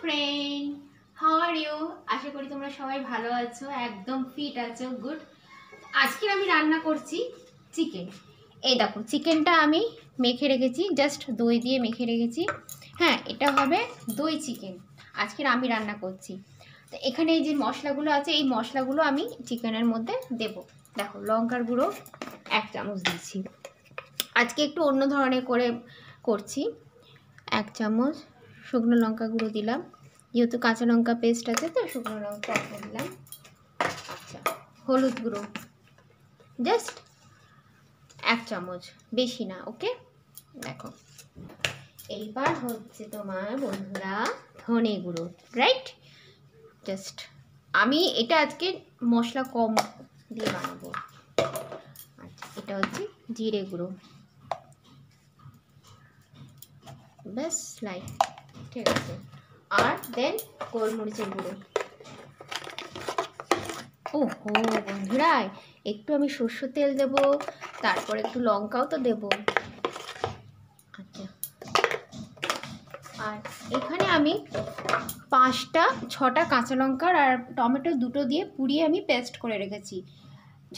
Friend, how are you? আশা করি তোমরা সবাই ভালো আছো, একদম ফিট আছো। গুড। আজকে আমি রান্না করছি চিকেন। এই দেখো, চিকেনটা আমি মেখে রেখেছি, জাস্ট দই দিয়ে মেখে রেখেছি। হ্যাঁ, এটা হবে দই চিকেন। আজকে আমি রান্না করছি। তো এখানে এই যে মশলাগুলো আছে, এই মশলাগুলো আমি চিকেনের মধ্যে দেব। দেখো, লঙ্কার গুঁড়ো 1 চামচ দিচ্ছি। আজকে একটু অন্য ধরনের করে করছি। 1 চামচ শুকনো লঙ্কা গুঁড়ো দিলাম, যেহেতু কাঁচা লঙ্কা পেস্ট আছে তো শুকনো লঙ্কা দিলাম। আচ্ছা, হলুদ গুঁড়ো জাস্ট 1 চামচ, বেশি না। ওকে, দেখো এইবার হচ্ছে তোমার বন্ধুরা ধনে গুঁড়ো, রাইট? জাস্ট আমি এটা আজকে মশলা কম দিয়ে বানাবো। আচ্ছা, এটা হচ্ছে জিরে গুঁড়ো, ব্যাস লাইক, ঠিক আছে। আর দেন গোলমরিচের গুঁড়ো। ওহো বন্ধুরা, একটু আমি সরষের তেল দেব, তারপর একটু লঙ্কাও তো দেব। আচ্ছা, আর এখানে আমি 5-6টা কাঁচা লঙ্কার আর টমেটো দুটো দিয়ে পুড়িয়ে আমি পেস্ট করে রেখেছি।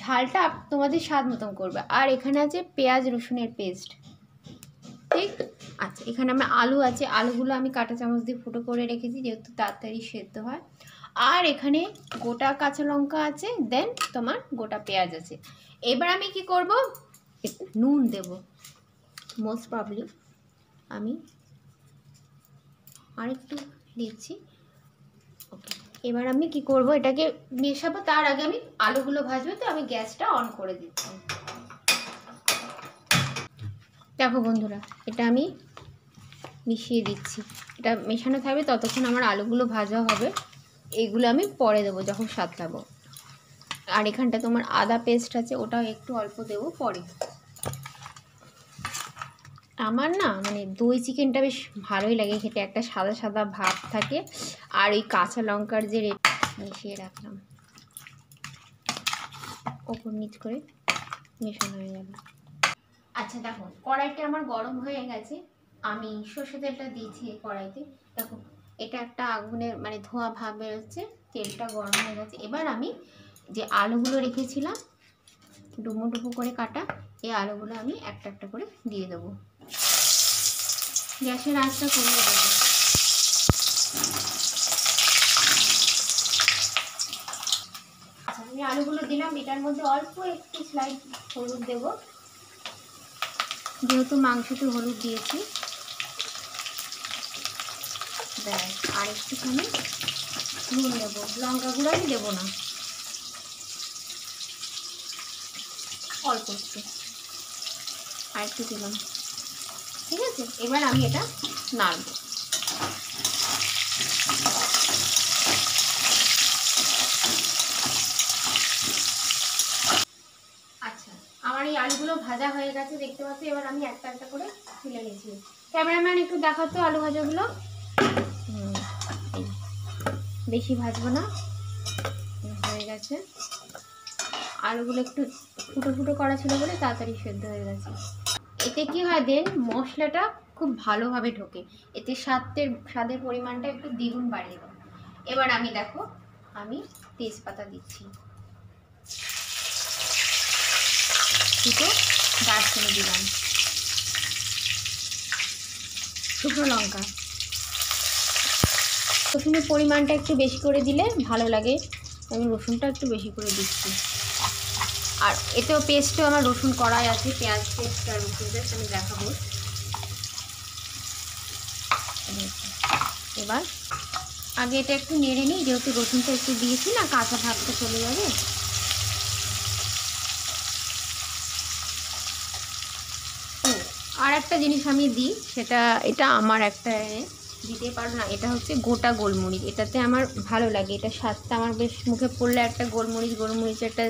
ঝালটা তোমাদের স্বাদ মতন করবে। আর এখানে আছে পেঁয়াজ রসুনের পেস্ট, ঠিক আছে। এখানে আমার আলু আছে, আলুগুলো আমি কাঁটা চামচ দিয়ে ফুটো করে রেখেছি, যেহেতু তাড়াতাড়ি সেদ্ধ হয়। আর এখানে গোটা কাঁচা লঙ্কা আছে, দেন তোমার গোটা পেঁয়াজ আছে। এবার আমি কি করব, নুন দেব। মোস্ট প্রবলি আমি আরেকটু দিচ্ছি। ওকে, এবার আমি কি করব, এটাকে মেশাবো। তার আগে আমি আলুগুলো ভাজবো, তো আমি গ্যাসটা অন করে দিচ্ছি। দেখো বন্ধুরা, এটা আমি মিশিয়ে দিচ্ছি। এটা মেশানো থাকবে ততক্ষণ আমার আলুগুলো ভাজা হবে। এইগুলো আমি পরে দেবো যখন সাঁতলাবো। আর এখানটা তোমার আদা পেস্ট আছে, ওটাও একটু অল্প দেবো পরে। আমার না মানে দই চিকেনটা বেশ ভালোই লাগে খেতে, একটা সাদা সাদা ভাব থাকে। আর এই কাঁচা লঙ্কার যে মিশিয়ে রাখলাম, ওপর নিচ করে মেশানো হয়ে যাবে। আচ্ছা দেখো, কড়াইটা আমার গরম হয়ে গেছে। আমি সর্ষে তেলটা দিয়েছি এই কড়াইতে। দেখো, এটা একটা আগুনের মানে ধোঁয়া ভাব বেরোচ্ছে, তেলটা গরম হয়ে গেছে। এবার আমি যে আলুগুলো রেখেছিলাম ডুমো ডুমো করে কাটা, এই আলুগুলো আমি একটা একটা করে দিয়ে দেবো। গ্যাসের আঁচটা কমিয়ে দেবো। আচ্ছা, আমি আলুগুলো দিলাম। এটার মধ্যে অল্প একটু স্লাইড হলুদ দেবো, যেহেতু মাংসতে হলুদ দিয়েছি। ব্যাস, আর একটুখানি নুন দেবো, লঙ্কা গুঁড়ো আমি দেবো না, অল্প একটু, আর একটু দিলাম। ঠিক আছে, এবার আমি এটা নাড়ব। আচ্ছা, আমার এই আলুগুলো ভাজা হয়ে গেছে, দেখতে পাচ্ছি। এবার আমি একটা একটা করে তুলে নিয়েছি। ক্যামেরাম্যান একটু দেখাতো আলু ভাজাগুলো। বেশি ভাজবো না, হয়ে গেছে। আলুগুলো একটু ফুটো ফুটো করা ছিল বলে তাড়াতাড়ি সেদ্ধ হয়ে গেছে। এতে কি হয়, দেন মশলাটা খুব ভালোভাবে ঢোকে, এতে স্বাদের পরিমাণটা একটু দ্বিগুণ বাড়িয়ে দেয়। এবার আমি দেখো, আমি তেজপাতা দিচ্ছি, দুটো দারচিনি দিলাম, শুকনো লঙ্কা। রসুনের পরিমাণটা একটু বেশি করে দিলে ভালো লাগে, আমি রসুনটা একটু বেশি করে দিচ্ছি। আর এতেও পেস্টও আমার রসুন কড়াই আছে, পেঁয়াজ পেস্ট আর রসুন পেস্ট আমি দেখাবো। এবার আগে এটা একটু নেড়ে নিই, যেহেতু রসুনটা একটু দিয়েছি না, কাঁচা ভাবটা চলে যাবে। আর একটা জিনিস আমি দিই, সেটা এটা আমার একটা দিতে পারো না, এটা হচ্ছে গোটা গোলমরিচ। এটাতে আমার ভালো লাগে, এটা স্বাদটা আমার বেশ, মুখে পড়লে একটা গোলমরিচের একটা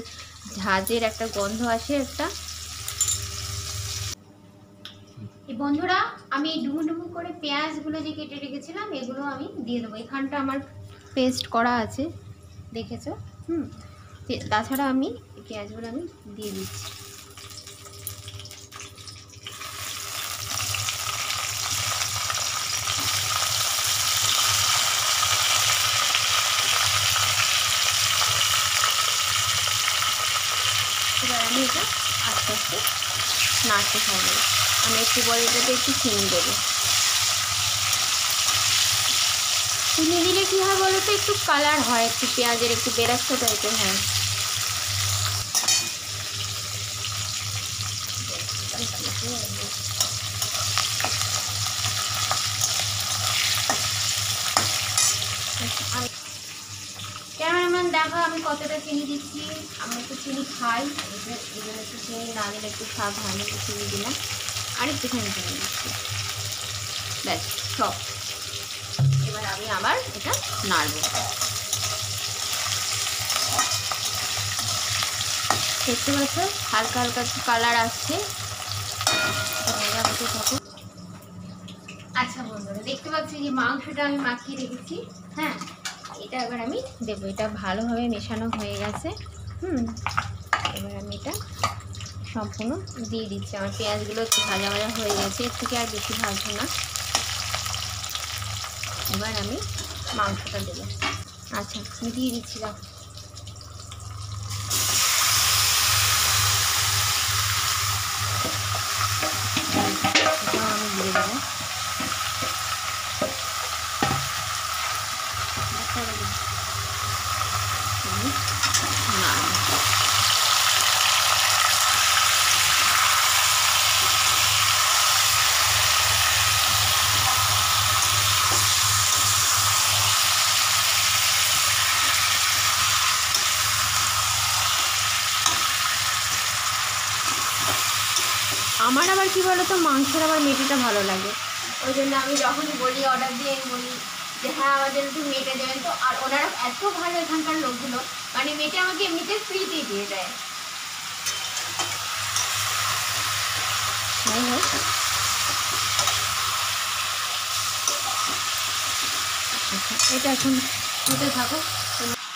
ঝাঁঝের একটা গন্ধ আসে একটা। এই বন্ধুরা, আমি এই ডুমু ডুমু করে পেঁয়াজগুলো যে কেটে রেখেছিলাম এগুলো আমি দিয়ে দেবো। এখানটা আমার পেস্ট করা আছে, দেখেছো? তাছাড়া আমি পেঁয়াজগুলো আমি দিয়ে দিচ্ছি। আমি এটা আস্তে আস্তে নাড়তে থাকবো। আমি একটু পরে এটাতে একটু চিনি দেবো। চিনি দিলে কী হয় বলো তো, একটু কালার হয়, একটু পেঁয়াজের একটু বেরাস্তা টাইপের হয়। ক্যামেরাম্যান দেখো আমি কতটা চিনি দিচ্ছি। আমি একটু চিনি খাই, এই জন্য একটু চিনি না দিলে একটু স্বাদ হয় না, একটু চিনি দিলাম। আর একটুখানি চিনি দিচ্ছি, ব্যাস সব। এবার আমি আবার এটা নাড়ব। দেখতে পাচ্ছ হালকা হালকা একটু কালার আসছে। আচ্ছা বন্ধুরা, দেখতে পাচ্ছি যে মাংসটা আমি মাখিয়ে রেখেছি। হ্যাঁ, এটা এবার আমি দেবো। এটা ভালোভাবে মেশানো হয়ে গেছে। এবার আমি এটা সম্পূর্ণ দিয়ে দিচ্ছি। আমার পেঁয়াজগুলো একটু ভাজা ভাজা হয়ে গেছে, এর থেকে আর বেশি ভাজবো না। এবার আমি মাংসটা দেবো। আচ্ছা, আমি দিয়ে দিচ্ছি। দেখো এটাও আমি দিয়ে দেবো। আমার আবার কী বলো তো, মাংসের আবার মেটেটা ভালো লাগে। ওই জন্য আমি যখনই বলি, অর্ডার দিয়ে বলি যে হ্যাঁ আমাদের একটু মেটে দেবেন, তো আর ওনারা এত ভালো এখানকার লোকগুলো, মানে মেটে আমাকে এমনিতে ফ্রিতেই দিয়ে দেয়। আচ্ছা, এটা এখন হতে থাকো।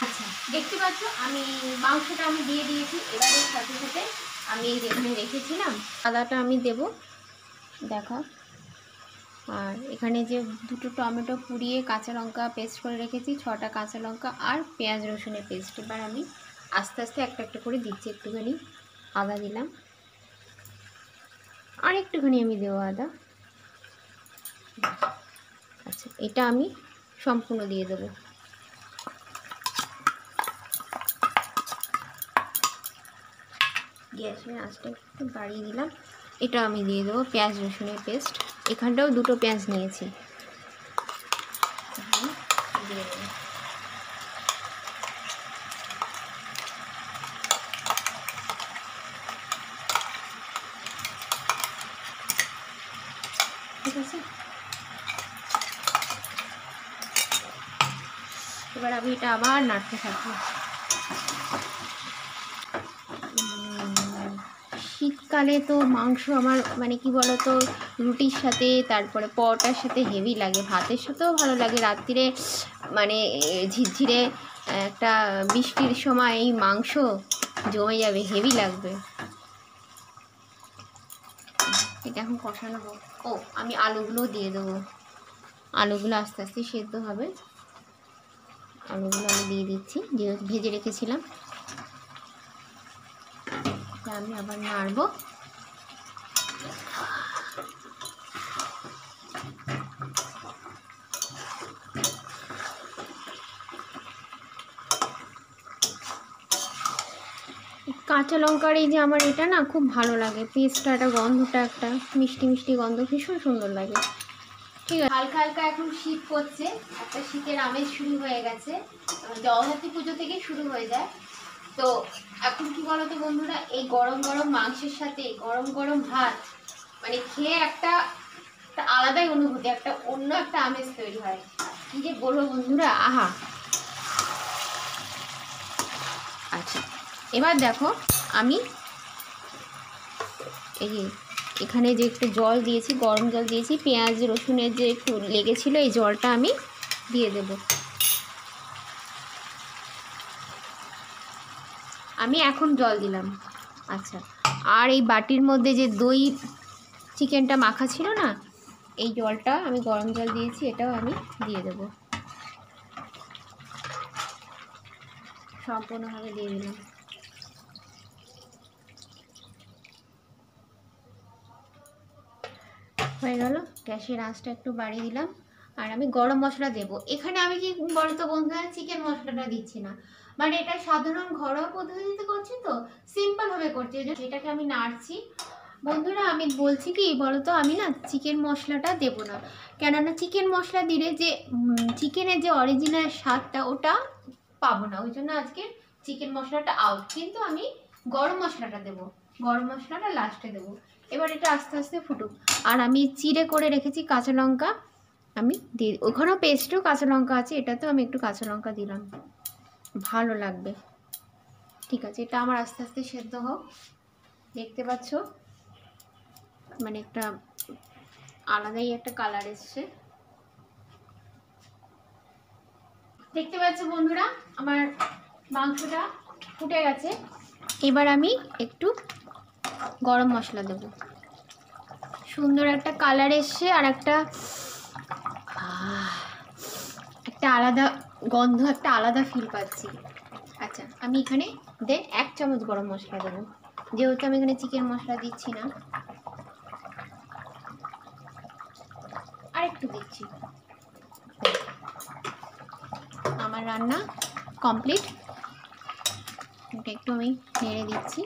আচ্ছা, দেখতে পাচ্ছ আমি মাংসটা আমি দিয়ে দিয়েছি। এবারে সাথে সাথে আমি যেখানে রেখেছিলাম আদাটা আমি দেব, দেখো। আর এখানে যে দুটো টমেটো পুড়িয়ে কাঁচা লঙ্কা পেস্ট করে রেখেছি, 6টা কাঁচা লঙ্কা আর পেঁয়াজ রসুনের পেস্ট। এবার আমি আস্তে আস্তে একটা একটা করে দিচ্ছি। একটুখানি আদা দিলাম, আর একটুখানি আমি দেবো আদা। আচ্ছা, এটা আমি সম্পূর্ণ দিয়ে দেবো। গ্যাসের আঁচটা একটু বাড়িয়ে দিলাম। এটা আমি দিয়ে দেবো পেঁয়াজ রসুনের পেস্ট। এখানটাও দুটো পেঁয়াজ নিয়েছি, দিয়ে দেবো। ঠিক আছে, এবার আমি এটা আবার নাড়তে থাকবো। শীতকালে তো মাংস আমার মানে কি বলো তো, রুটির সাথে তারপরে পরোটার সাথে হেভি লাগে, ভাতের সাথেও ভালো লাগে। রাত্রিরে মানে ঝিরঝিরে একটা বৃষ্টির সময় এই মাংস জমে যাবে, হেভি লাগবে। এটা এখন কষানো হোক। ও, আমি আলুগুলোও দিয়ে দেবো। আলুগুলো আস্তে আস্তে সেদ্ধ হবে। আলুগুলো আমি দিয়ে দিচ্ছি, যেহেতু ভেজে রেখেছিলাম। আমি আবার নাড়বো। কাঁচা লঙ্কার এই যে আমার এটা না খুব ভালো লাগে, পেস্টটা, একটা গন্ধটা, একটা মিষ্টি মিষ্টি গন্ধ, ভীষণ সুন্দর লাগে। ঠিক আছে, হালকা হালকা এখন শীত পড়ছে, একটা শীতের আমেজ শুরু হয়ে গেছে। জগদ্ধাত্রী পুজো থেকে শুরু হয়ে যায়। তো এখন কি বলো তো বন্ধুরা, এই গরম গরম মাংসের সাথে গরম গরম ভাত, মানে খেয়ে একটা আলাদাই অনুভূতি, একটা অন্য একটা আমেজ তৈরি হয়। কি যে বলবো বন্ধুরা, আহা। আচ্ছা, এবার দেখো আমি এই যে এখানে যে একটু জল দিয়েছি, গরম জল দিয়েছি, পেঁয়াজ রসুনের যে একটু লেগেছিলো, এই জলটা আমি দিয়ে দেব। আমি এখন জল দিলাম। আচ্ছা, আর এই বাটির মধ্যে যে দই চিকেনটা মাখা ছিল না, এই জলটা আমি গরম জল দিয়েছি, এটাও আমি দিয়ে দেব। সম্পূর্ণভাবে দিয়ে দিলাম। হয়ে গেল, গ্যাসের আঁচটা একটু বাড়িয়ে দিলাম। আর আমি গরম মশলা দেব। এখানে আমি কি বলতো বন্ধুরা, চিকেন মশলাটা দিচ্ছি না, মানে এটা সাধারণ ঘরোয়া পদ্ধতিতে করছি তো, সিম্পল ভাবে করছি, ওই জন্য এটাকে আমি নাড়ছি। বন্ধুরা আমি বলছি কি বলতো, আমি না চিকেন মশলাটা দেব না, কেননা চিকেন মশলা দিলে যে চিকেনের যে অরিজিনাল স্বাদটা ওটা পাবো না, ওই জন্য আজকে চিকেন মশলাটা আউট। কিন্তু আমি গরম মশলাটা দেব, গরম মশলাটা লাস্টে দেবো। এবার এটা আস্তে আস্তে ফুটুক। আর আমি চিড়ে করে রেখেছি কাঁচা লঙ্কা, আমি দিয়ে, ওখানেও পেস্টও কাঁচা লঙ্কা আছে, এটাতেও আমি একটু কাঁচা লঙ্কা দিলাম, ভালো লাগবে। ঠিক আছে, এটা আমার আস্তে আস্তে সেদ্ধ হোক। দেখতে পাচ্ছ মানে একটা আলাদাই একটা কালার এসছে। দেখতে পাচ্ছ বন্ধুরা আমার মাংসটা ফুটে গেছে। এবার আমি একটু গরম মশলা দেব, সুন্দর একটা কালার এসছে, আর একটা আলাদা গন্ধ, একটা আলাদা ফিল পাচ্ছি। আচ্ছা আমি এখানে 1 চামচ গরম মশলা দেবো, যেহেতু আমি এখানে চিকেন মশলা দিচ্ছি না, আর একটু দিচ্ছি। আমার রান্না কমপ্লিট, এটা একটু আমি নেড়ে দিচ্ছি,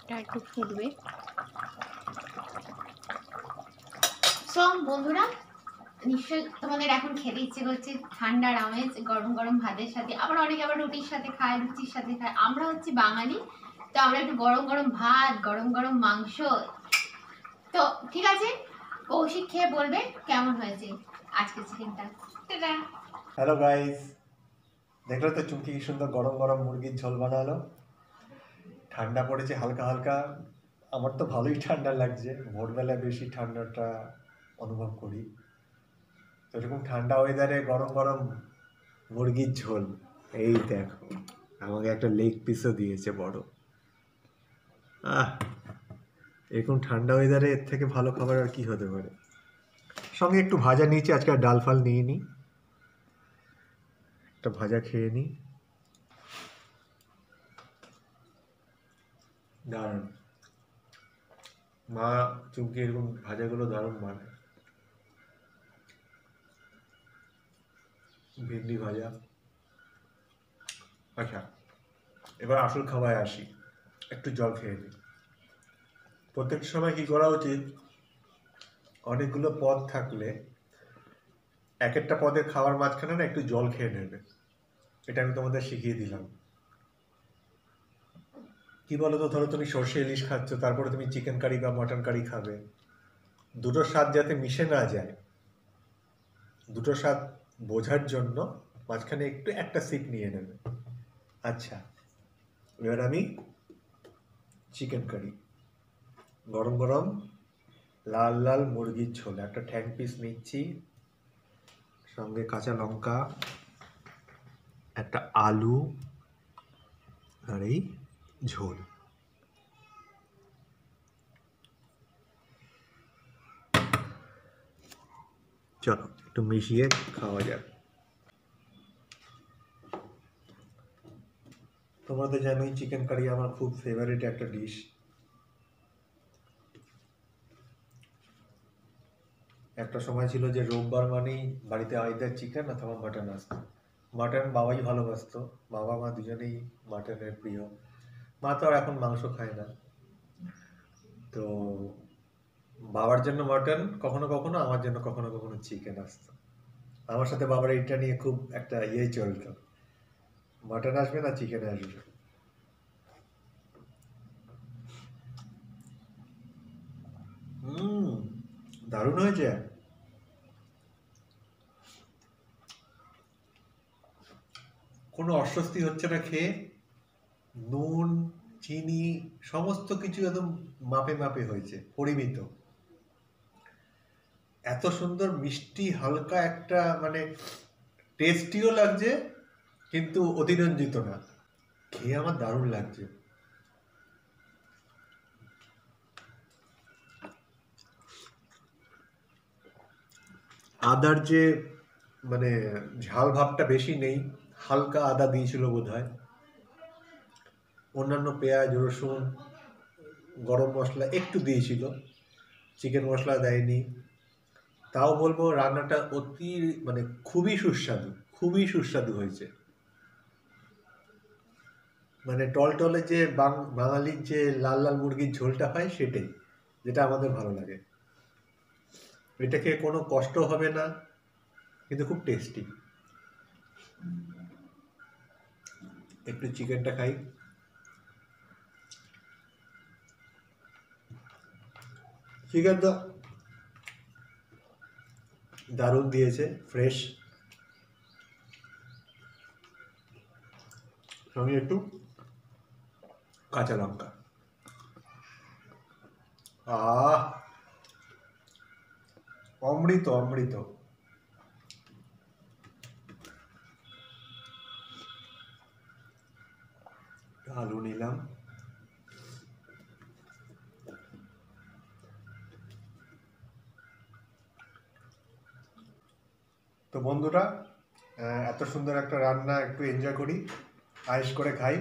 এটা একটু ফুটবে। সো বন্ধুরা নিশ্চয়ই তোমাদের এখন খেতে ইচ্ছে করছে, ঠান্ডার আমেজ গরম গরম ভাতের সাথে, আবার অনেকে আবার রুটির সাথে খায়, লুচির সাথে খায়। আমরা হচ্ছে বাঙালি, তো আমরা একটু গরম গরম ভাত, গরম গরম মাংস। তো ঠিক আছে, কৌশিক খেয়ে বলবে কেমন হয়েছে আজকে চিকেনটা। হ্যালো গাইস, দেখলো তো চুমকি কি সুন্দর গরম গরম মুরগির ঝোল বানালো। ঠান্ডা পড়েছে হালকা হালকা, আমার তো ভালোই ঠান্ডা লাগছে, ভোরবেলা বেশি ঠান্ডাটা অনুভব করি। তো এরকম ঠান্ডা ওয়েদারে গরম গরম মুরগির ঝোল, এই দেখো আমাকে একটা লেগ পিসও দিয়েছে বড়। আহ, এরকম ঠান্ডা ওয়েদারে এর থেকে ভালো খাবার আর কি হতে পারে। সঙ্গে একটু ভাজা নিয়েছি, আজকে আর ডাল ফাল নিয়ে নিই, একটা ভাজা খেয়ে নিই। দারুণ, মা চুমকি এরকম ভাজাগুলো দারুণ মানে। ভেন্ডি ভাজা। আচ্ছা, এবার আসল খাবারে আসি, একটু জল খেয়ে নিই। প্রত্যেক সময় কি করা উচিত, অনেকগুলো পদ থাকলে এক একটা পদের খাওয়ার মাঝখানে না একটু জল খেয়ে নেবে। এটা আমি তোমাদের শিখিয়ে দিলাম। কি বলতো, ধরো তুমি সর্ষে ইলিশ খাচ্ছ, তারপরে তুমি চিকেন কারি বা মটন কারি খাবে, দুটোর স্বাদ যাতে মিশে না যায়, দুটো স্বাদ বোঝার জন্য মাঝখানে একটু একটা সিপ নিয়ে নেবে। আচ্ছা, এবার আমি চিকেন কারি, গরম গরম লাল লাল মুরগির ঝোল, একটা ঠ্যাং পিস নিচ্ছি, সঙ্গে কাঁচা লঙ্কা, একটা আলু, আর এই ঝোল। চলো একটু মিশিয়ে খাওয়া যাক। তোমরা তো জানোই চিকেন কারি আমার খুব ফেভারিট একটা ডিশ। একটা সময় ছিল যে রোববার মানেই বাড়িতে আইদার চিকেন অথবা মাটন আসতো। মাটন বাবাই ভালোবাসতো, বাবা মা দুজনেই মাটনের প্রিয়। মা তো আর এখন মাংস খায় না, তো বাবার জন্য মাটন কখনো কখনো, আমার জন্য কখনো কখনো চিকেন আসতো। আমার সাথে বাবার এইটা নিয়ে খুব একটা চলতো, মাটন আসবে না চিকেন আসবে। হুম, দারুণ হয়েছে। কোনো অস্বস্তি হচ্ছে না খেয়ে, নুন চিনি সমস্ত কিছু একদম মাপে মাপে হয়েছে, পরিমিত। এত সুন্দর মিষ্টি হালকা একটা মানে টেস্টিও লাগছে, কিন্তু অতিরঞ্জিত না। খেয়ে আমার দারুণ লাগছে। আদার যে মানে ঝাল ভাবটা বেশি নেই, হালকা আদা দিয়েছিল বোধহয়, অন্যান্য পেঁয়াজ রসুন গরম মশলা একটু দিয়েছিল, চিকেন মশলা দেয়নি। তাও বলবো রান্নাটা অতি মানে খুবই সুস্বাদু হয়েছে। মানে টলটলে যে বাঙালির যে লাল লাল মুরগির ঝোলটা হয় সেটাই, যেটা আমাদের ভালো লাগে। এটা খেয়ে কোনো কষ্ট হবে না, কিন্তু খুব টেস্টি। একটু চিকেনটা খাই। চিকেন তো দারুণ দিয়েছে, ফ্রেশ, সঙ্গে একটু কাঁচা লঙ্কা। আহ, অমৃত অমৃত। আলু নিলাম। তো বন্ধুরা, এত সুন্দর একটা রান্না একটু এনজয় করি, আয়েশ করে খাই।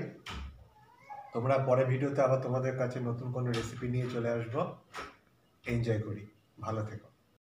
তোমরা পরে ভিডিওতে আবার তোমাদের কাছে নতুন কোনো রেসিপি নিয়ে চলে আসবো। এনজয় করি, ভালো থেকো।